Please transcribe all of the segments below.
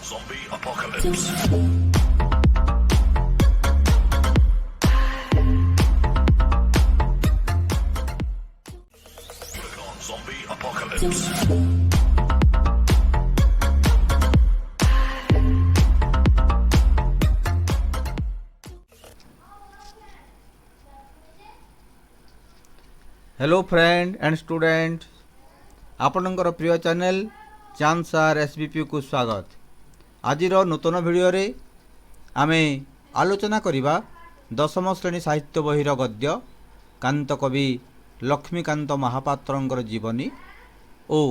Zombie apocalypse. Click on zombie apocalypse. Hello friend and student आपणकर प्रिय channel चांद सार एसबीपी को स्वागत। आज नूतन भिडियो रे आमे आलोचना करिबा दशम श्रेणी साहित्य बहिर गद्य कांत कवि लक्ष्मीकांत महापात्रंकर जीवनी और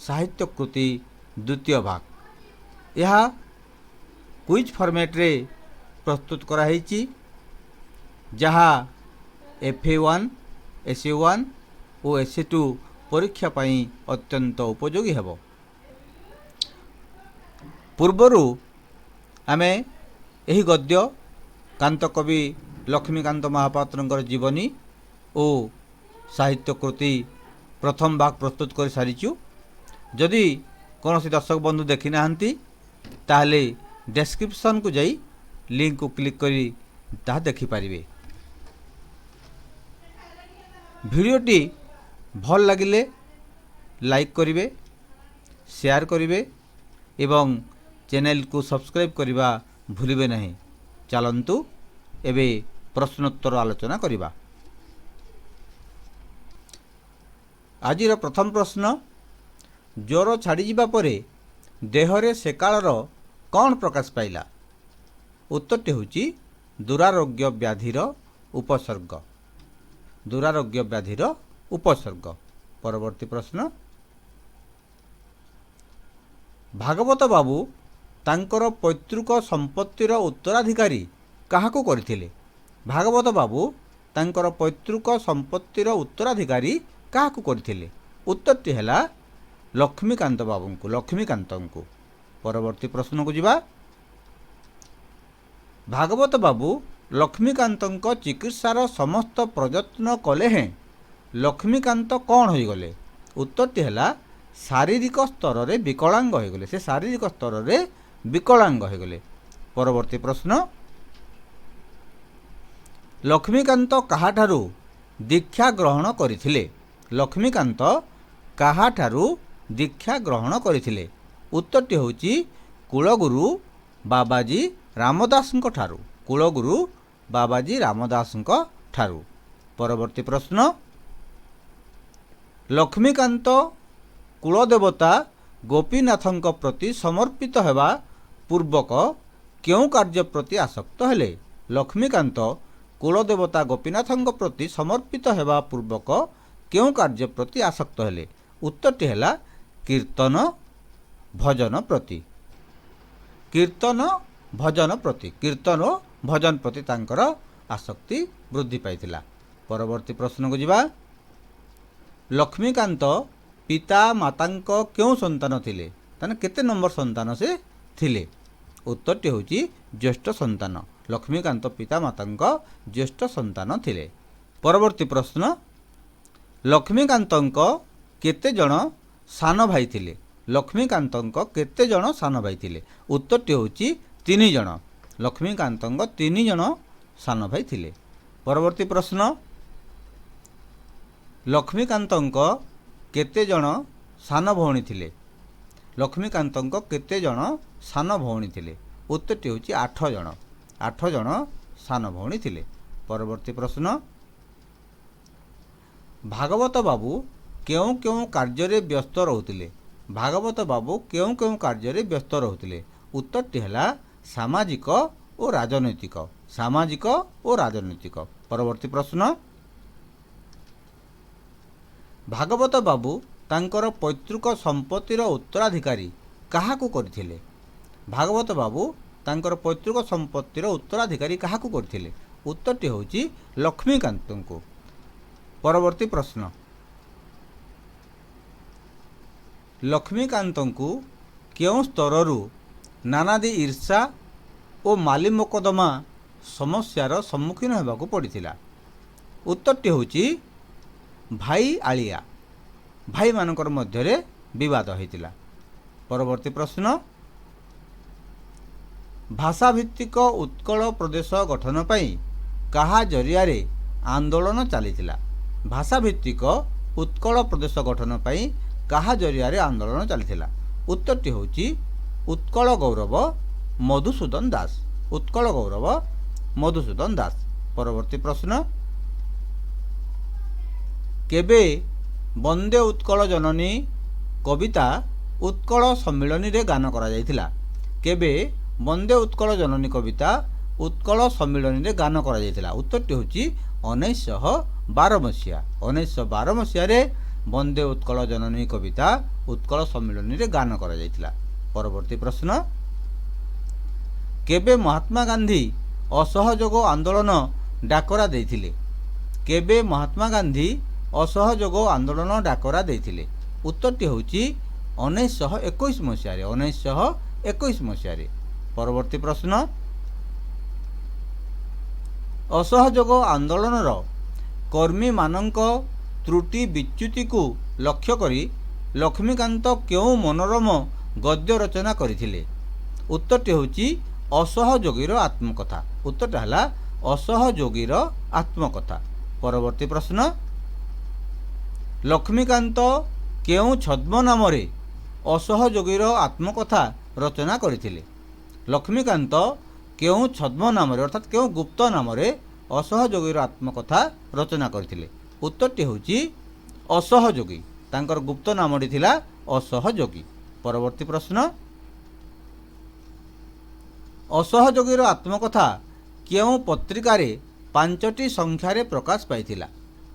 साहित्य कृति द्वितीय भाग। यह क्विज फॉर्मेट रे प्रस्तुत कराई जहाँ FA1 SA1 और SA2 परीक्षा पाई अत्यंत उपयोगी हेब। पूर्वरु आमे एही गद्य कांत कवि लक्ष्मीकांत महापात्रंकर जीवनी और साहित्य कृति प्रथम भाग प्रस्तुत कर सारिचु। जदि कौन दर्शक बंधु देखी नाहंती ताहले डेस्क्रिप्शन को जाई लिंक को क्लिक करी ताहा देखि पारिबे। भिडियोटी भल लगिले लाइक करिवे, शेयर करिवे एवं चैनल को सब्सक्राइब करिबा भूलिबे नहीं। चलंतु एबे प्रश्नोत्तर आलोचना करिबा। आजिर प्रथम प्रश्न, ज्वर छाड़ी जिबा परे देहरे सेकाळर कौन प्रकाश पाइला? उत्तरटी होची दुरारोग्य व्याधिर उपसर्ग। दुरारोग्य व्याधिर उपसर्ग। परवर्ती प्रश्न, भागवत बाबू तांकर पैतृक संपत्तिर उत्तराधिकारी काहाकू करथिले? भागवत बाबू तांकर पैतृक संपत्तिर उत्तराधिकारी काहाकू करथिले? उत्तरटी हैला लक्ष्मीकांत बाबूंकु, लक्ष्मीकांतंकु। परवर्ती प्रश्न को जिबा। भागवत बाबू लक्ष्मीकांतंक चिकित्सार समस्त प्रयत्न कले हैं लक्ष्मीकांत कौन हो गले? उत्तरटी हैला शारीरिक स्तर रे विकलांग हो गले। से शारीरिक स्तर रे विकलांग हो गले। परवर्ती प्रश्न, लक्ष्मीकांत काहाठारू दीक्षा ग्रहण करिथिले? लक्ष्मीकांत काहाठारू दीक्षा ग्रहण करिथिले? उत्तरटी होची कुलगुरु बाबाजी रामदासंक ठारू। कुलगुरु बाबाजी रामदासंक ठारू। परवर्ती प्रश्न, लक्ष्मीकांत कुलदेवता गोपीनाथंक प्रति समर्पित हेबा पूर्वक केउ कार्य प्रति आसक्त हेले? लक्ष्मीकांत कुलदेवता गोपीनाथंक प्रति समर्पित हेबा पूर्वक केउ कार्य प्रति आसक्त हेले? उत्तरटी हैला कीर्तन भजन प्रति। कीर्तन भजन प्रति, कीर्तन और भजन प्रति तांकर आसक्ति वृद्धि पाइथिला। परवर्ती प्रश्न को जिबा। लक्ष्मीकांत पिता मातांक क्यों संतान थिले? ताने केते नंबर संतान से थिले? उत्तरटी होची ज्येष्ठ संतान। लक्ष्मीकांत पिता मातांक ज्येष्ठ संतान थिले। परवर्ती प्रश्न, लक्ष्मीकांतंक केते जण सान भाई थिले? लक्ष्मीकांतंक केते जण सान भाई थिले? उत्तरटी होची 3 जण। लक्ष्मीकांतंक 3 जण सान भाई थिले। परवर्ती प्रश्न, लक्ष्मीकांतंक केते जण सान भौणी थिले? लक्ष्मीकांतंक केते जण सान भौणी थिले? उत्तरटी होची 8 जण। 8 जण सान भौणी थिले। परवर्ती प्रश्न, भागवत बाबू केउ केउ कार्य रे व्यस्त रहउतिले? भागवत बाबू केउ केउ कार्य रे व्यस्त रहउतिले? उत्तरटी हैला सामाजिक और राजनैतिक। सामाजिक और राजनैतिक। परवर्ती प्रश्न, भागवत बाबू तांकर पैतृक संपत्तिर उत्तराधिकारी काहाकू करथिले? भागवत बाबू तांकर पैतृक संपत्तिर उत्तराधिकारी काहाकू करथिले? उत्तरटी होची लक्ष्मीकांतंकु। परवर्ती प्रश्न, लक्ष्मीकांतंकु केउ स्तररू नानादी ईर्षा और माली मोकदमा समस्यार सम्मुखीन होबाकू पड़िथिला? उत्तरटी होची भाई आलिया। भाई मानकर मध्यरे विवाद होइतिला। परवर्ती प्रश्न, ଭାଷାଭିତ୍ତିକ ଉତ୍କଳ ପ୍ରଦେଶ ଗଠନ ପାଇଁ କାହା ଜରିଆରେ ଆନ୍ଦୋଳନ ଚାଲିଥିଲା? ଭାଷାଭିତ୍ତିକ ଉତ୍କଳ ପ୍ରଦେଶ ଗଠନ ପାଇଁ କାହା ଜରିଆରେ ଆନ୍ଦୋଳନ ଚାଲିଥିଲା? ଉତ୍ତରଟି ହେଉଛି ଉତ୍କଳ ଗୌରବ ମଧୁସୂଦନ ଦାସ। ଉତ୍କଳ ଗୌରବ ମଧୁସୂଦନ ଦାସ। ପରବର୍ତ୍ତୀ ପ୍ରଶ୍ନ, କେବେ ବନ୍ଦେ ଉତ୍କଳ ଜନନୀ କବିତା ଉତ୍କଳ ସମ୍ମିଳନୀରେ ଗାନ କରାଯାଇଥିଲା? କେବେ ବନ୍ଦେ ଉତ୍କଳ ଜନନୀ କବିତା ଉତ୍କଳ ସମ୍ମିଳନୀରେ ଗାନ କରାଯାଇଥିଲା? ଉତ୍ତରଟି ହେଉଛି 1912 ମସିହା। 1912 ମସିହାରେ ବନ୍ଦେ ଉତ୍କଳ ଜନନୀ କବିତା ଉତ୍କଳ ସମ୍ମିଳନୀରେ ଗାନ କରାଯାଇଥିଲା। ପରବର୍ତ୍ତୀ ପ୍ରଶ୍ନ, କେବେ ମହାତ୍ମା ଗାନ୍ଧୀ ଅସହଯୋଗ ଆନ୍ଦୋଳନ ଡାକରା ଦେଇଥିଲେ? କେବେ ମହାତ୍ମା ଗାନ୍ଧୀ ଅସହଯୋଗ ଆନ୍ଦୋଳନ ଡାକରା ଦେଇଥିଲେ? ଉତ୍ତରଟି ହେଉଛି 1921 ମସିହାରେ। 1921 ମସିହାରେ। ପରବର୍ତ୍ତୀ ପ୍ରଶ୍ନ, ଅସହଯୋଗ ଆନ୍ଦୋଳନର କର୍ମୀମାନଙ୍କ ତ୍ରୁଟି ବିଚ୍ୟୁତିକୁ ଲକ୍ଷ୍ୟ କରି ଲକ୍ଷ୍ମୀକାନ୍ତ କେଉଁ ମନୋରମ ଗଦ୍ୟ ରଚନା କରିଥିଲେ? ଉତ୍ତରଟି ହେଉଛି ଅସହଯୋଗୀର ଆତ୍ମକଥା। ଉତ୍ତରଟା ହେଲା ଅସହଯୋଗୀର ଆତ୍ମକଥା। ପରବର୍ତ୍ତୀ ପ୍ରଶ୍ନ, ଲକ୍ଷ୍ମୀକାନ୍ତ କେଉଁ ଛଦ୍ମ ନାମରେ ଅସହଯୋଗୀର ଆତ୍ମକଥା ରଚନା କରିଥିଲେ? ଲକ୍ଷ୍ମୀକାନ୍ତ କେଉଁ ଛଦ୍ମ ନାମରେ ଅର୍ଥାତ୍ କେଉଁ ଗୁପ୍ତ ନାମରେ ଅସହଯୋଗୀର ଆତ୍ମକଥା ରଚନା କରିଥିଲେ? ଉତ୍ତରଟି ହେଉଛି ଅସହଯୋଗୀ। ତାଙ୍କର ଗୁପ୍ତ ନାମଟି ଥିଲା ଅସହଯୋଗୀ। ପରବର୍ତ୍ତୀ ପ୍ରଶ୍ନ, ଅସହଯୋଗୀର ଆତ୍ମକଥା କେଉଁ ପତ୍ରିକାରେ 5ଟି ସଂଖ୍ୟାରେ ପ୍ରକାଶ ପାଇଥିଲା?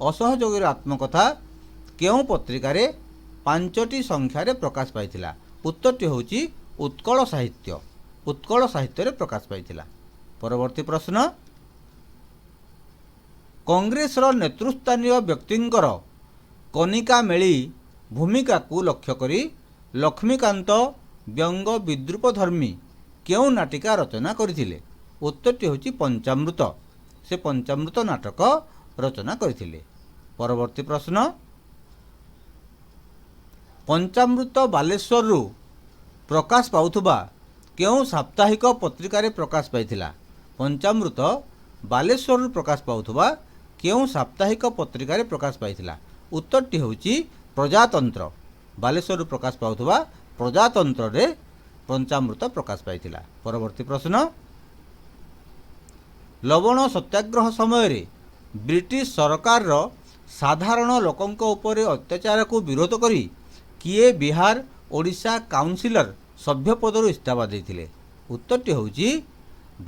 ଅସହଯୋଗୀର ଆତ୍ମକଥା କେଉଁ ପତ୍ରିକାରେ 5ଟି ସଂଖ୍ୟାରେ ପ୍ରକାଶ ପାଇଥିଲା? ଉତ୍ତରଟି ହେଉଛି ଉତ୍କଳ ସାହିତ୍ୟ। ଉତ୍କଳ ସାହିତ୍ୟରେ ପ୍ରକାଶ ପାଇଥିଲା। ପରବର୍ତ୍ତୀ ପ୍ରଶ୍ନ, କଂଗ୍ରେସର ନେତୃସ୍ଥାନୀୟ ବ୍ୟକ୍ତିଙ୍କର କନିକା ମେଳି ଭୂମିକାକୁ ଲକ୍ଷ୍ୟ କରି ଲକ୍ଷ୍ମୀକାନ୍ତ ବ୍ୟଙ୍ଗ ବିଦ୍ରୂପଧର୍ମୀ କେଉଁ ନାଟିକା ରଚନା କରିଥିଲେ? ଉତ୍ତରଟି ହେଉଛି ପଞ୍ଚାମୃତ। ସେ ପଞ୍ଚାମୃତ ନାଟକ ରଚନା କରିଥିଲେ। ପରବର୍ତ୍ତୀ ପ୍ରଶ୍ନ, ପଞ୍ଚାମୃତ ବାଲେଶ୍ୱରରୁ ପ୍ରକାଶ ପାଉଥିବା କେଉଁ ସାପ୍ତାହିକ ପତ୍ରିକାରେ ପ୍ରକାଶ ପାଇଥିଲା? ପଞ୍ଚାମୃତ ବାଲେଶ୍ୱରରୁ ପ୍ରକାଶ ପାଉଥିବା କେଉଁ ସାପ୍ତାହିକ ପତ୍ରିକାରେ ପ୍ରକାଶ ପାଇଥିଲା? ଉତ୍ତରଟି ହେଉଛି ପ୍ରଜାତନ୍ତ୍ର। ବାଲେଶ୍ୱରରୁ ପ୍ରକାଶ ପାଉଥିବା ପ୍ରଜାତନ୍ତ୍ରରେ ପଞ୍ଚାମୃତ ପ୍ରକାଶ ପାଇଥିଲା। ପରବର୍ତ୍ତୀ ପ୍ରଶ୍ନ, ଲବଣ ସତ୍ୟାଗ୍ରହ ସମୟରେ ବ୍ରିଟିଶ ସରକାରର ସାଧାରଣ ଲୋକଙ୍କ ଉପରେ ଅତ୍ୟାଚାରକୁ ବିରୋଧ କରି କିଏ ବିହାର ଓଡ଼ିଶା କାଉନସିଲର ସଭ୍ୟ ପଦରୁ ଇସ୍ତଫା ଦେଇଥିଲେ? ଉତ୍ତରଟି ହେଉଛି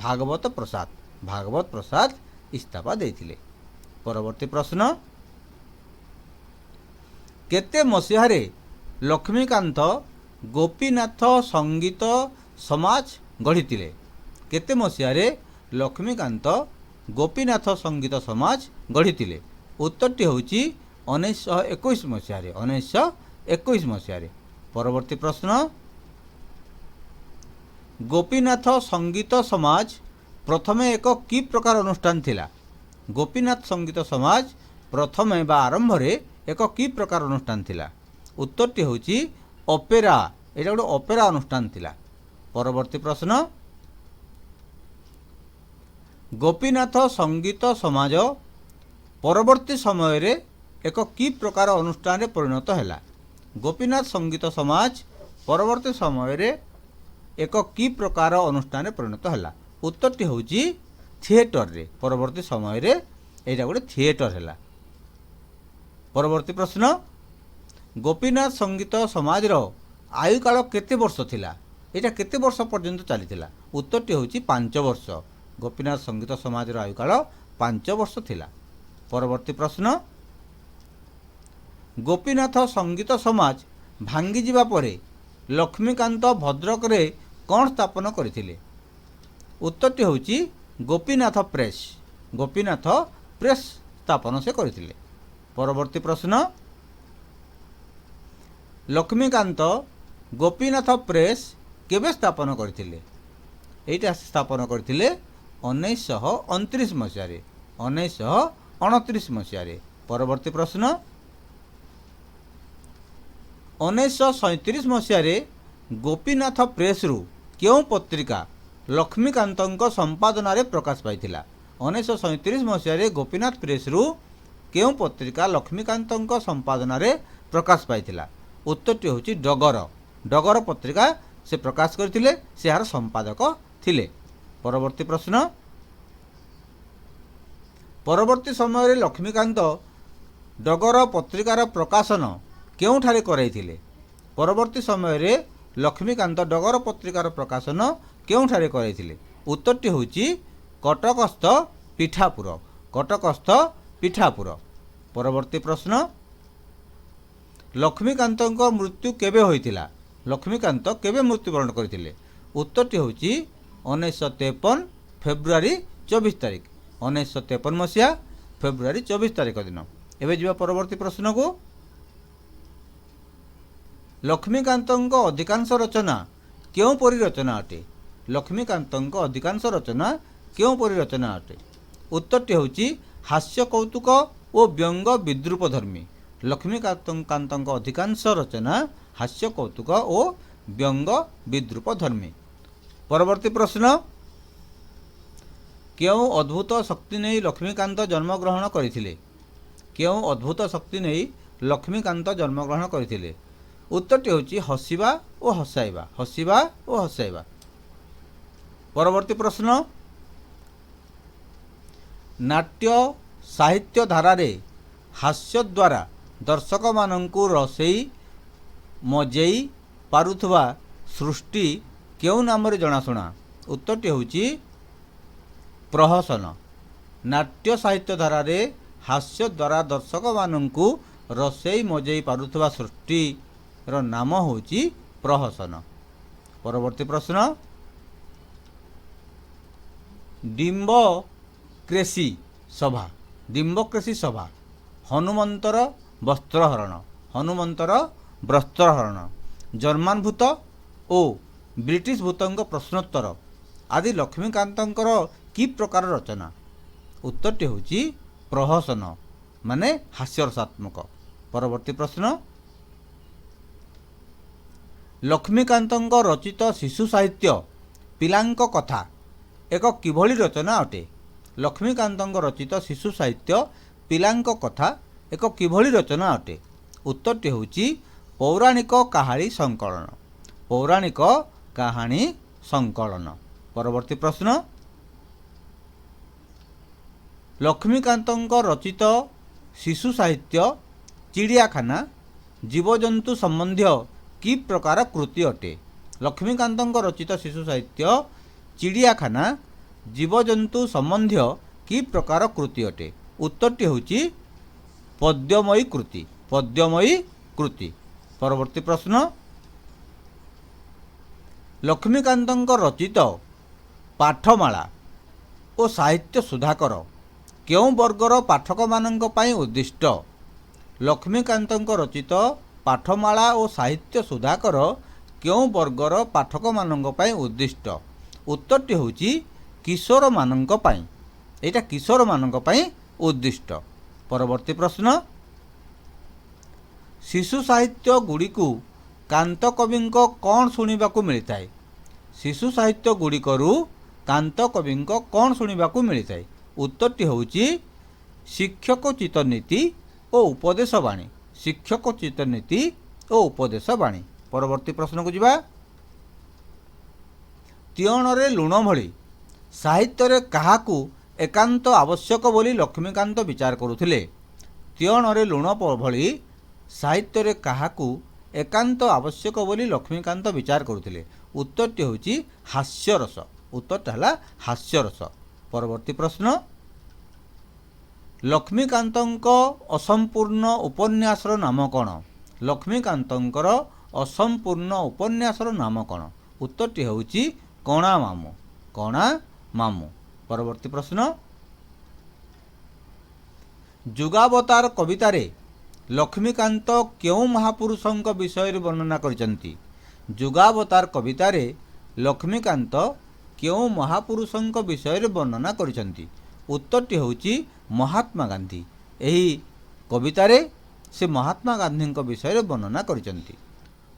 ଭାଗବତ ପ୍ରସାଦ। ଭାଗବତ ପ୍ରସାଦ ଇସ୍ତଫା ଦେଇଥିଲେ। ପରବର୍ତ୍ତୀ ପ୍ରଶ୍ନ, କେତେ ମସିହାରେ ଲକ୍ଷ୍ମୀକାନ୍ତ ଗୋପୀନାଥ ସଙ୍ଗୀତ ସମାଜ ଗଢ଼ିଥିଲେ? କେତେ ମସିହାରେ ଲକ୍ଷ୍ମୀକାନ୍ତ ଗୋପୀନାଥ ସଙ୍ଗୀତ ସମାଜ ଗଢ଼ିଥିଲେ? ଉତ୍ତରଟି ହେଉଛି 1921 ମସିହାରେ। 1921 ମସିହାରେ। ପରବର୍ତ୍ତୀ ପ୍ରଶ୍ନ, ଗୋପୀନାଥ ସଙ୍ଗୀତ ସମାଜ ପ୍ରଥମେ ଏକ କି ପ୍ରକାର ଅନୁଷ୍ଠାନ ଥିଲା? ଗୋପୀନାଥ ସଙ୍ଗୀତ ସମାଜ ପ୍ରଥମେ ବା ଆରମ୍ଭରେ ଏକ କି ପ୍ରକାର ଅନୁଷ୍ଠାନ ଥିଲା? ଉତ୍ତରଟି ହେଉଛି ଅପେରା। ଏଇଟା ଗୋଟେ ଅପେରା ଅନୁଷ୍ଠାନ ଥିଲା। ପରବର୍ତ୍ତୀ ପ୍ରଶ୍ନ, ଗୋପୀନାଥ ସଙ୍ଗୀତ ସମାଜ ପରବର୍ତ୍ତୀ ସମୟରେ ଏକ କି ପ୍ରକାର ଅନୁଷ୍ଠାନରେ ପରିଣତ ହେଲା? ଗୋପୀନାଥ ସଙ୍ଗୀତ ସମାଜ ପରବର୍ତ୍ତୀ ସମୟରେ ଏକ କି ପ୍ରକାର ଅନୁଷ୍ଠାନରେ ପରିଣତ ହେଲା? ଉତ୍ତରଟି ହେଉଛି ଥିଏଟରରେ। ପରବର୍ତ୍ତୀ ସମୟରେ ଏଇଟା ଗୋଟେ ଥିଏଟର ହେଲା। ପରବର୍ତ୍ତୀ ପ୍ରଶ୍ନ, ଗୋପୀନାଥ ସଙ୍ଗୀତ ସମାଜର ଆୟୁକାଳ କେତେ ବର୍ଷ ଥିଲା? ଏଇଟା କେତେ ବର୍ଷ ପର୍ଯ୍ୟନ୍ତ ଚାଲିଥିଲା? ଉତ୍ତରଟି ହେଉଛି 5 ବର୍ଷ। ଗୋପୀନାଥ ସଙ୍ଗୀତ ସମାଜର ଆୟୁକାଳ 5 ବର୍ଷ ଥିଲା। ପରବର୍ତ୍ତୀ ପ୍ରଶ୍ନ, ଗୋପୀନାଥ ସଙ୍ଗୀତ ସମାଜ ଭାଙ୍ଗିଯିବା ପରେ ଲକ୍ଷ୍ମୀକାନ୍ତ ଭଦ୍ରକରେ କ'ଣ ସ୍ଥାପନ କରିଥିଲେ? ଉତ୍ତରଟି ହେଉଛି ଗୋପୀନାଥ ପ୍ରେସ୍। ଗୋପୀନାଥ ପ୍ରେସ୍ ସ୍ଥାପନ ସେ କରିଥିଲେ। ପରବର୍ତ୍ତୀ ପ୍ରଶ୍ନ, ଲକ୍ଷ୍ମୀକାନ୍ତ ଗୋପୀନାଥ ପ୍ରେସ୍ କେବେ ସ୍ଥାପନ କରିଥିଲେ? ଏଇଟା ସ୍ଥାପନ କରିଥିଲେ 1929 ମସିହାରେ। 1929 ମସିହାରେ। ପରବର୍ତ୍ତୀ ପ୍ରଶ୍ନ, 1937 ମସିହାରେ ଗୋପୀନାଥ ପ୍ରେସ୍ରୁ କେଉଁ ପତ୍ରିକା ଲକ୍ଷ୍ମୀକାନ୍ତଙ୍କ ସମ୍ପାଦନାରେ ପ୍ରକାଶ ପାଇଥିଲା। 1937 ମସିହାରେ ଗୋପୀନାଥ ପ୍ରେସରୁ କେଉଁ ପତ୍ରିକା ଲକ୍ଷ୍ମୀକାନ୍ତଙ୍କ ସମ୍ପାଦନାରେ ପ୍ରକାଶ ପାଇଥିଲା? ଉତ୍ତରଟି ହେଉଛି ଡଗର। ଡଗର ପତ୍ରିକା ସେ ପ୍ରକାଶ କରିଥିଲେ, ସେ ଏହାର ସମ୍ପାଦକ ଥିଲେ। ପରବର୍ତ୍ତୀ ପ୍ରଶ୍ନ, ପରବର୍ତ୍ତୀ ସମୟରେ ଲକ୍ଷ୍ମୀକାନ୍ତ ଡଗର ପତ୍ରିକାର ପ୍ରକାଶନ କେଉଁଠାରେ କରାଇଥିଲେ? ପରବର୍ତ୍ତୀ ସମୟରେ ଲକ୍ଷ୍ମୀକାନ୍ତ ଡଗର ପତ୍ରିକାର ପ୍ରକାଶନ କେଉଁଠାରେ କରାଇଥିଲେ? ଉତ୍ତରଟି ହେଉଛି କଟକସ୍ଥ ପିଠାପୁର। କଟକସ୍ଥ ପିଠାପୁର। ପରବର୍ତ୍ତୀ ପ୍ରଶ୍ନ, ଲକ୍ଷ୍ମୀକାନ୍ତଙ୍କ ମୃତ୍ୟୁ କେବେ ହୋଇଥିଲା? ଲକ୍ଷ୍ମୀକାନ୍ତ କେବେ ମୃତ୍ୟୁବରଣ କରିଥିଲେ? ଉତ୍ତରଟି ହେଉଛି 1953 ଫେବୃଆରୀ 24 ତାରିଖ। 1953 ମସିହା ଫେବୃଆରୀ 24 ତାରିଖ ଦିନ। ଏବେ ଯିବା ପରବର୍ତ୍ତୀ ପ୍ରଶ୍ନକୁ। ଲକ୍ଷ୍ମୀକାନ୍ତଙ୍କ ଅଧିକାଂଶ ରଚନା କେଉଁପରି ରଚନା ଅଟେ? ଲକ୍ଷ୍ମୀକାନ୍ତଙ୍କ ଅଧିକାଂଶ ରଚନା କେଉଁପରି ରଚନା ଅଟେ? ଉତ୍ତରଟି ହେଉଛି ହାସ୍ୟ କୌତୁକ ଓ ବ୍ୟଙ୍ଗ ବିଦ୍ରୂପ ଧର୍ମୀ। ଲକ୍ଷ୍ମୀକାନ୍ତଙ୍କ ଅଧିକାଂଶ ରଚନା ହାସ୍ୟ କୌତୁକ ଓ ବ୍ୟଙ୍ଗ ବିଦ୍ରୂପ ଧର୍ମୀ। ପରବର୍ତ୍ତୀ ପ୍ରଶ୍ନ, କେଉଁ ଅଦ୍ଭୁତ ଶକ୍ତି ନେଇ ଲକ୍ଷ୍ମୀକାନ୍ତ ଜନ୍ମଗ୍ରହଣ କରିଥିଲେ? କେଉଁ ଅଦ୍ଭୁତ ଶକ୍ତି ନେଇ ଲକ୍ଷ୍ମୀକାନ୍ତ ଜନ୍ମଗ୍ରହଣ କରିଥିଲେ? ଉତ୍ତରଟି ହେଉଛି ହସିବା ଓ ହସାଇବା। ହସିବା ଓ ହସାଇବା। ପରବର୍ତ୍ତୀ ପ୍ରଶ୍ନ, ନାଟ୍ୟ ସାହିତ୍ୟ ଧାରାରେ ହାସ୍ୟ ଦ୍ୱାରା ଦର୍ଶକମାନଙ୍କୁ ରସେଇ ମଜେଇ ପାରୁଥିବା ସୃଷ୍ଟି କେଉଁ ନାମରେ ଜଣାଶୁଣା? ଉତ୍ତରଟି ହେଉଛି ପ୍ରହସନ। ନାଟ୍ୟ ସାହିତ୍ୟ ଧାରାରେ ହାସ୍ୟ ଦ୍ୱାରା ଦର୍ଶକମାନଙ୍କୁ ରସେଇ ମଜେଇ ପାରୁଥିବା ସୃଷ୍ଟିର ନାମ ହେଉଛି ପ୍ରହସନ। ପରବର୍ତ୍ତୀ ପ୍ରଶ୍ନ, ଡିମ୍ବକ୍ରେସି ସଭା। ଡିମ୍ବକ୍ରେସି ସଭା ହନୁମନ୍ତର ବସ୍ତ୍ରହରଣ। ହନୁମନ୍ତର ବସ୍ତ୍ରହରଣ, ଜର୍ମାନ ଭୂତ ଓ ବ୍ରିଟିଶ ଭୂତଙ୍କ ପ୍ରଶ୍ନୋତ୍ତର ଆଦି ଲକ୍ଷ୍ମୀକାନ୍ତଙ୍କର କି ପ୍ରକାର ରଚନା? ଉତ୍ତରଟି ହେଉଛି ପ୍ରହସନ, ମାନେ ହାସ୍ୟରସାତ୍ମକ। ପରବର୍ତ୍ତୀ ପ୍ରଶ୍ନ, ଲକ୍ଷ୍ମୀକାନ୍ତଙ୍କ ରଚିତ ଶିଶୁ ସାହିତ୍ୟ ପିଲାଙ୍କ କଥା ଏକ କିଭଳି ରଚନା ଅଟେ? ଲକ୍ଷ୍ମୀକାନ୍ତଙ୍କ ରଚିତ ଶିଶୁ ସାହିତ୍ୟ ପିଲାଙ୍କ କଥା ଏକ କିଭଳି ରଚନା ଅଟେ? ଉତ୍ତରଟି ହେଉଛି ପୌରାଣିକ କାହାଣୀ ସଂକଳନ। ପୌରାଣିକ କାହାଣୀ ସଂକଳନ। ପରବର୍ତ୍ତୀ ପ୍ରଶ୍ନ, ଲକ୍ଷ୍ମୀକାନ୍ତଙ୍କ ରଚିତ ଶିଶୁ ସାହିତ୍ୟ ଚିଡ଼ିଆଖାନା ଜୀବଜନ୍ତୁ ସମ୍ବନ୍ଧୀୟ କି ପ୍ରକାର କୃତି ଅଟେ? ଲକ୍ଷ୍ମୀକାନ୍ତଙ୍କ ରଚିତ ଶିଶୁ ସାହିତ୍ୟ ଚିଡ଼ିଆଖାନା ଜୀବଜନ୍ତୁ ସମ୍ବନ୍ଧୀୟ କି ପ୍ରକାର କୃତି ଅଟେ? ଉତ୍ତରଟି ହେଉଛି ପଦ୍ୟମୟୀ କୃତି। ପଦ୍ୟମୟୀ କୃତି। ପରବର୍ତ୍ତୀ ପ୍ରଶ୍ନ, ଲକ୍ଷ୍ମୀକାନ୍ତଙ୍କ ରଚିତ ପାଠମାଳା ଓ ସାହିତ୍ୟ ସୁଧାକର କେଉଁ ବର୍ଗର ପାଠକମାନଙ୍କ ପାଇଁ ଉଦ୍ଦିଷ୍ଟ? ଲକ୍ଷ୍ମୀକାନ୍ତଙ୍କ ରଚିତ ପାଠମାଳା ଓ ସାହିତ୍ୟ ସୁଧାକର କେଉଁ ବର୍ଗର ପାଠକମାନଙ୍କ ପାଇଁ ଉଦ୍ଦିଷ୍ଟ? ଉତ୍ତରଟି ହେଉଛି କିଶୋରମାନଙ୍କ ପାଇଁ। ଏଇଟା କିଶୋରମାନଙ୍କ ପାଇଁ ଉଦ୍ଦିଷ୍ଟ। ପରବର୍ତ୍ତୀ ପ୍ରଶ୍ନ, ଶିଶୁ ସାହିତ୍ୟ ଗୁଡ଼ିକୁ କାନ୍ତ କବିଙ୍କ କ'ଣ ଶୁଣିବାକୁ ମିଳିଥାଏ? ଶିଶୁ ସାହିତ୍ୟ ଗୁଡ଼ିକରୁ କାନ୍ତ କବିଙ୍କ କ'ଣ ଶୁଣିବାକୁ ମିଳିଥାଏ? ଉତ୍ତରଟି ହେଉଛି ଶିକ୍ଷକୋଚିତ ନୀତି ଓ ଉପଦେଶ ବାଣୀ। ଶିକ୍ଷକୋଚିତ ନୀତି ଓ ଉପଦେଶ ବାଣୀ। ପରବର୍ତ୍ତୀ ପ୍ରଶ୍ନକୁ ଯିବା। ତିଅଣରେ ଲୁଣ ଭଳି ସାହିତ୍ୟରେ କାହାକୁ ଏକାନ୍ତ ଆବଶ୍ୟକ ବୋଲି ଲକ୍ଷ୍ମୀକାନ୍ତ ବିଚାର କରୁଥିଲେ? ତିଅଣରେ ଲୁଣ ଭଳି ସାହିତ୍ୟରେ କାହାକୁ ଏକାନ୍ତ ଆବଶ୍ୟକ ବୋଲି ଲକ୍ଷ୍ମୀକାନ୍ତ ବିଚାର କରୁଥିଲେ? ଉତ୍ତରଟି ହେଉଛି ହାସ୍ୟରସ। ଉତ୍ତରଟା ହେଲା ହାସ୍ୟରସ। ପରବର୍ତ୍ତୀ ପ୍ରଶ୍ନ, ଲକ୍ଷ୍ମୀକାନ୍ତଙ୍କ ଅସମ୍ପୂର୍ଣ୍ଣ ଉପନ୍ୟାସର ନାମ କ'ଣ? ଲକ୍ଷ୍ମୀକାନ୍ତଙ୍କର ଅସମ୍ପୂର୍ଣ୍ଣ ଉପନ୍ୟାସର ନାମ କ'ଣ? ଉତ୍ତରଟି ହେଉଛି କଣା ମାମୁଁ। କଣା ମାମୁଁ। ପରବର୍ତ୍ତୀ ପ୍ରଶ୍ନ, ଯୁଗାବତାର କବିତାରେ ଲକ୍ଷ୍ମୀକାନ୍ତ କେଉଁ ମହାପୁରୁଷଙ୍କ ବିଷୟରେ ବର୍ଣ୍ଣନା କରିଛନ୍ତି? ଯୁଗାବତାର କବିତାରେ ଲକ୍ଷ୍ମୀକାନ୍ତ କେଉଁ ମହାପୁରୁଷଙ୍କ ବିଷୟରେ ବର୍ଣ୍ଣନା କରିଛନ୍ତି? ଉତ୍ତରଟି ହେଉଛି ମହାତ୍ମା ଗାନ୍ଧୀ। ଏହି କବିତାରେ ସେ ମହାତ୍ମା ଗାନ୍ଧୀଙ୍କ ବିଷୟରେ ବର୍ଣ୍ଣନା କରିଛନ୍ତି।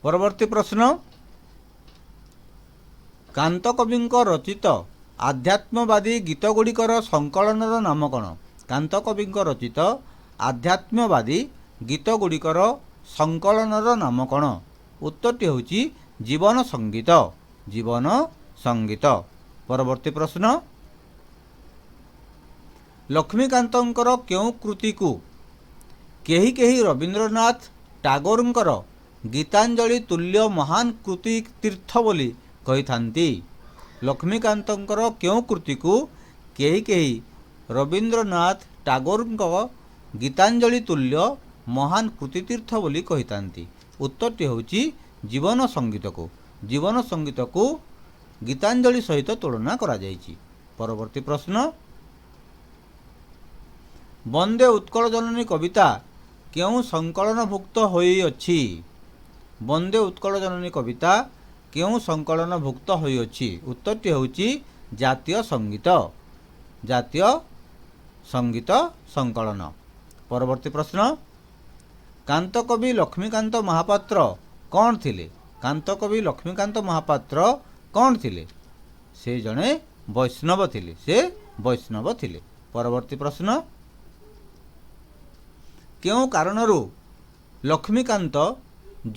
ପରବର୍ତ୍ତୀ ପ୍ରଶ୍ନ, କାନ୍ତ କବିଙ୍କ ରଚିତ ଆଧ୍ୟାତ୍ମବାଦୀ ଗୀତଗୁଡ଼ିକର ସଂକଳନର ନାମ କ'ଣ? କାନ୍ତ କବିଙ୍କ ରଚିତ ଆଧ୍ୟାତ୍ମବାଦୀ ଗୀତଗୁଡ଼ିକର ସଂକଳନର ନାମ କ'ଣ? ଉତ୍ତରଟି ହେଉଛି ଜୀବନ ସଙ୍ଗୀତ। ଜୀବନ ସଙ୍ଗୀତ। ପରବର୍ତ୍ତୀ ପ୍ରଶ୍ନ, ଲକ୍ଷ୍ମୀକାନ୍ତଙ୍କର କେଉଁ କୃତିକୁ କେହି କେହି ରବୀନ୍ଦ୍ରନାଥ ଟାଗୋରଙ୍କର ଗୀତାଞ୍ଜଳି ତୁଲ୍ୟ ମହାନ କୃତି ତୀର୍ଥ ବୋଲି କହିଥାନ୍ତି? ଲକ୍ଷ୍ମୀକାନ୍ତଙ୍କର କେଉଁ କୃତିକୁ କେହି କେହି ରବୀନ୍ଦ୍ରନାଥ ଟାଗୋରଙ୍କ ଗୀତାଞ୍ଜଳି ତୁଲ୍ୟ ମହାନ କୃତିତୀର୍ଥ ବୋଲି କହିଥାନ୍ତି? ଉତ୍ତରଟି ହେଉଛି ଜୀବନ ସଙ୍ଗୀତକୁ। ଜୀବନ ସଙ୍ଗୀତକୁ ଗୀତାଞ୍ଜଳି ସହିତ ତୁଳନା କରାଯାଇଛି। ପରବର୍ତ୍ତୀ ପ୍ରଶ୍ନ, ବନ୍ଦେ ଉତ୍କଳ ଜନନୀ କବିତା କେଉଁ ସଂକଳନଭୁକ୍ତ ହୋଇଅଛି? ବନ୍ଦେ ଉତ୍କଳ ଜନନୀ କବିତା କେଉଁ ସଂକଳନଭୁକ୍ତ ହୋଇଅଛି? ଉତ୍ତରଟି ହେଉଛି ଜାତୀୟ ସଙ୍ଗୀତ। ଜାତୀୟ ସଙ୍ଗୀତ ସଂକଳନ। ପରବର୍ତ୍ତୀ ପ୍ରଶ୍ନ, କାନ୍ତକବି ଲକ୍ଷ୍ମୀକାନ୍ତ ମହାପାତ୍ର କ'ଣ ଥିଲେ? କାନ୍ତକବି ଲକ୍ଷ୍ମୀକାନ୍ତ ମହାପାତ୍ର କ'ଣ ଥିଲେ? ସେ ଜଣେ ବୈଷ୍ଣବ ଥିଲେ। ସେ ବୈଷ୍ଣବ ଥିଲେ। ପରବର୍ତ୍ତୀ ପ୍ରଶ୍ନ, କେଉଁ କାରଣରୁ ଲକ୍ଷ୍ମୀକାନ୍ତ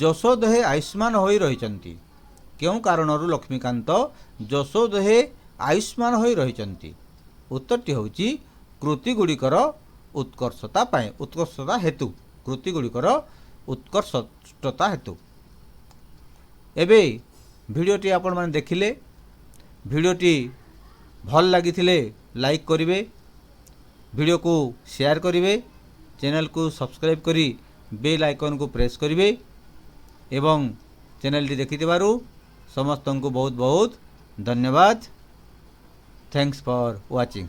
ଯଶୋଦେହେ ଆୟୁଷ୍ମାନ ହୋଇ ରହିଛନ୍ତି? କେଉଁ କାରଣରୁ ଲକ୍ଷ୍ମୀକାନ୍ତ ଯଶୋଦେହେ ଆୟୁଷ୍ମାନ ହୋଇ ରହିଛନ୍ତି? ଉତ୍ତରଟି ହେଉଛି କୃତିଗୁଡ଼ିକର ଉତ୍କର୍ଷତା ପାଇଁ, ଉତ୍କର୍ଷତା ହେତୁ। କୃତିଗୁଡ଼ିକର ଉତ୍କର୍ଷତା ହେତୁ। ଏବେ ଭିଡ଼ିଓଟି ଆପଣମାନେ ଦେଖିଲେ। ଭିଡ଼ିଓଟି ଭଲ ଲାଗିଥିଲେ ଲାଇକ୍ କରିବେ, ଭିଡ଼ିଓକୁ ସେୟାର କରିବେ, ଚ୍ୟାନେଲକୁ ସବସ୍କ୍ରାଇବ୍ କରି ବେଲ୍ ଆଇକନ୍କୁ ପ୍ରେସ୍ କରିବେ ଏବଂ ଚ୍ୟାନେଲଟି ଦେଖିଥିବାରୁ ସମସ୍ତଙ୍କୁ ବହୁତ ବହୁତ ଧନ୍ୟବାଦ। Thanks for watching.